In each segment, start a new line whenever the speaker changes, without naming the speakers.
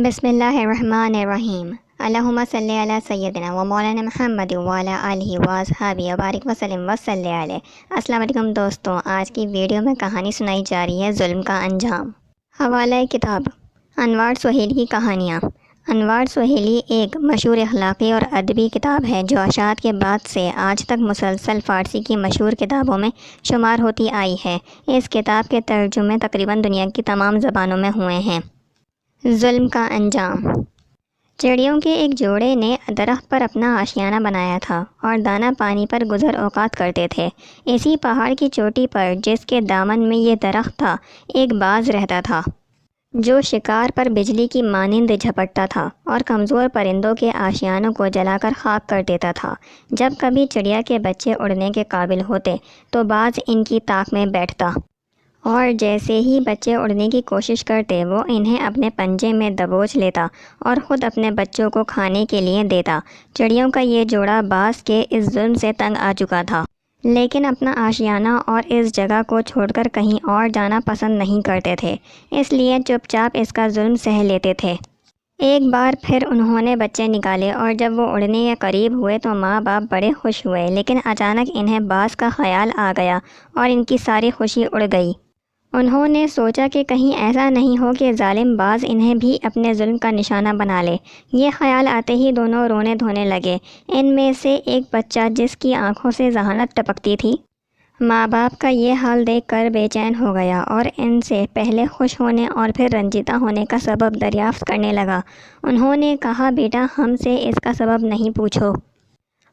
بسم اللہ الرحمن الرحیم۔ اللہم صلی علی سیدنا و مولانا محمد وعلی آلہ و اصحابہ وبارک وسلم وصلی علیہ۔ السلام علیکم دوستوں، آج کی ویڈیو میں کہانی سنائی جا رہی ہے ظلم کا انجام۔ حوالہ کتاب انوار سہیلی کی کہانیاں۔ انوار سہیلی ایک مشہور اخلاقی اور ادبی کتاب ہے جو اشاعت کے بعد سے آج تک مسلسل فارسی کی مشہور کتابوں میں شمار ہوتی آئی ہے۔ اس کتاب کے ترجمے تقریباً دنیا کی تمام زبانوں میں ہوئے ہیں۔ ظلم کا انجام۔ چڑیوں کے ایک جوڑے نے درخت پر اپنا آشیانہ بنایا تھا اور دانہ پانی پر گزر اوقات کرتے تھے۔ اسی پہاڑ کی چوٹی پر جس کے دامن میں یہ درخت تھا، ایک باز رہتا تھا جو شکار پر بجلی کی مانند جھپٹتا تھا اور کمزور پرندوں کے آشیانوں کو جلا کر خاک کر دیتا تھا۔ جب کبھی چڑیا کے بچے اڑنے کے قابل ہوتے تو باز ان کی طاق میں بیٹھتا اور جیسے ہی بچے اڑنے کی کوشش کرتے وہ انہیں اپنے پنجے میں دبوچ لیتا اور خود اپنے بچوں کو کھانے کے لیے دیتا۔ چڑیوں کا یہ جوڑا باز کے اس ظلم سے تنگ آ چکا تھا، لیکن اپنا آشیانہ اور اس جگہ کو چھوڑ کر کہیں اور جانا پسند نہیں کرتے تھے، اس لیے چپ چاپ اس کا ظلم سہ لیتے تھے۔ ایک بار پھر انہوں نے بچے نکالے اور جب وہ اڑنے کے قریب ہوئے تو ماں باپ بڑے خوش ہوئے، لیکن اچانک انہیں باز کا خیال آ گیا اور ان کی ساری خوشی اڑ گئی۔ انہوں نے سوچا کہ کہیں ایسا نہیں ہو کہ ظالم باز انہیں بھی اپنے ظلم کا نشانہ بنا لے۔ یہ خیال آتے ہی دونوں رونے دھونے لگے۔ ان میں سے ایک بچہ جس کی آنکھوں سے ذہانت ٹپکتی تھی، ماں باپ کا یہ حال دیکھ کر بے چین ہو گیا اور ان سے پہلے خوش ہونے اور پھر رنجیدہ ہونے کا سبب دریافت کرنے لگا۔ انہوں نے کہا، بیٹا ہم سے اس کا سبب نہیں پوچھو،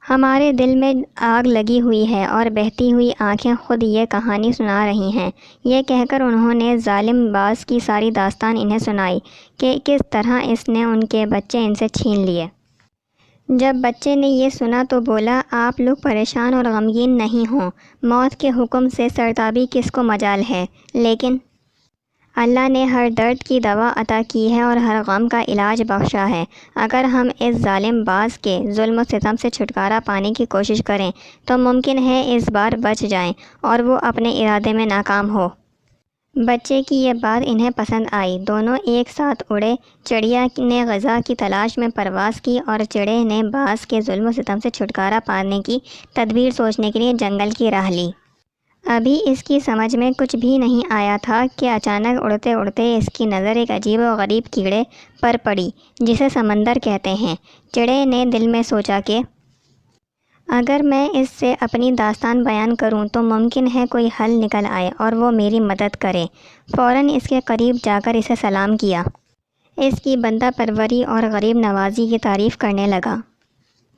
ہمارے دل میں آگ لگی ہوئی ہے اور بہتی ہوئی آنکھیں خود یہ کہانی سنا رہی ہیں۔ یہ کہہ کر انہوں نے ظالم باز کی ساری داستان انہیں سنائی کہ کس طرح اس نے ان کے بچے ان سے چھین لیے۔ جب بچے نے یہ سنا تو بولا، آپ لوگ پریشان اور غمگین نہیں ہوں، موت کے حکم سے سرتابی کس کو مجال ہے، لیکن اللہ نے ہر درد کی دوا عطا کی ہے اور ہر غم کا علاج بخشا ہے۔ اگر ہم اس ظالم باز کے ظلم و ستم سے چھٹکارا پانے کی کوشش کریں تو ممکن ہے اس بار بچ جائیں اور وہ اپنے ارادے میں ناکام ہو۔ بچے کی یہ بات انہیں پسند آئی۔ دونوں ایک ساتھ اڑے۔ چڑیا نے غذا کی تلاش میں پرواز کی اور چڑے نے باز کے ظلم و ستم سے چھٹکارا پانے کی تدبیر سوچنے کے لیے جنگل کی راہ لی۔ ابھی اس کی سمجھ میں کچھ بھی نہیں آیا تھا کہ اچانک اڑتے اڑتے اس کی نظر ایک عجیب و غریب کیڑے پر پڑی جسے سمندر کہتے ہیں۔ چڑے نے دل میں سوچا کہ اگر میں اس سے اپنی داستان بیان کروں تو ممکن ہے کوئی حل نکل آئے اور وہ میری مدد کرے۔ فوراً اس کے قریب جا کر اسے سلام کیا، اس کی بندہ پروری اور غریب نوازی کی تعریف کرنے لگا۔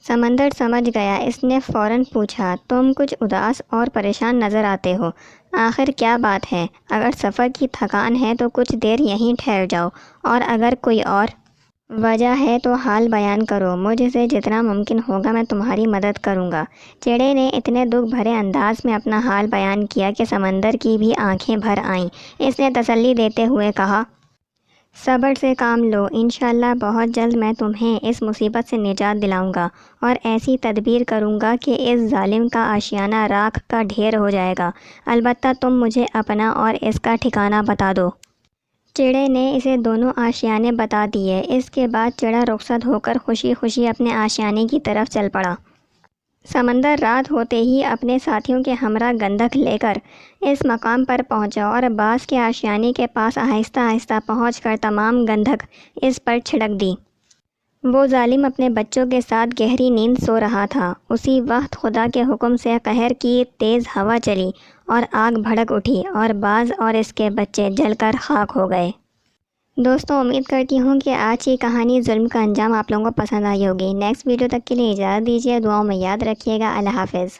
سمندر سمجھ گیا۔ اس نے فوراً پوچھا، تم کچھ اداس اور پریشان نظر آتے ہو، آخر کیا بات ہے؟ اگر سفر کی تھکان ہے تو کچھ دیر یہیں ٹھہر جاؤ اور اگر کوئی اور وجہ ہے تو حال بیان کرو، مجھ سے جتنا ممکن ہوگا میں تمہاری مدد کروں گا۔ چڑے نے اتنے دکھ بھرے انداز میں اپنا حال بیان کیا کہ سمندر کی بھی آنکھیں بھر آئیں۔ اس نے تسلی دیتے ہوئے کہا، صبر سے کام لو، انشاءاللہ بہت جلد میں تمہیں اس مصیبت سے نجات دلاؤں گا اور ایسی تدبیر کروں گا کہ اس ظالم کا آشیانہ راکھ کا ڈھیر ہو جائے گا، البتہ تم مجھے اپنا اور اس کا ٹھکانہ بتا دو۔ چڑے نے اسے دونوں آشیانے بتا دیے۔ اس کے بعد چڑا رخصت ہو کر خوشی خوشی اپنے آشیانے کی طرف چل پڑا۔ سمندر رات ہوتے ہی اپنے ساتھیوں کے ہمراہ گندھک لے کر اس مقام پر پہنچا اور باز کے آشیانے کے پاس آہستہ آہستہ پہنچ کر تمام گندھک اس پر چھڑک دی۔ وہ ظالم اپنے بچوں کے ساتھ گہری نیند سو رہا تھا۔ اسی وقت خدا کے حکم سے قہر کی تیز ہوا چلی اور آگ بھڑک اٹھی اور باز اور اس کے بچے جل کر خاک ہو گئے۔ دوستوں، امید کرتی ہوں کہ آج کی کہانی ظلم کا انجام آپ لوگوں کو پسند آئی ہوگی۔ نیکسٹ ویڈیو تک کے لیے اجازت دیجیے، دعاؤں میں یاد رکھیے گا۔ اللہ حافظ۔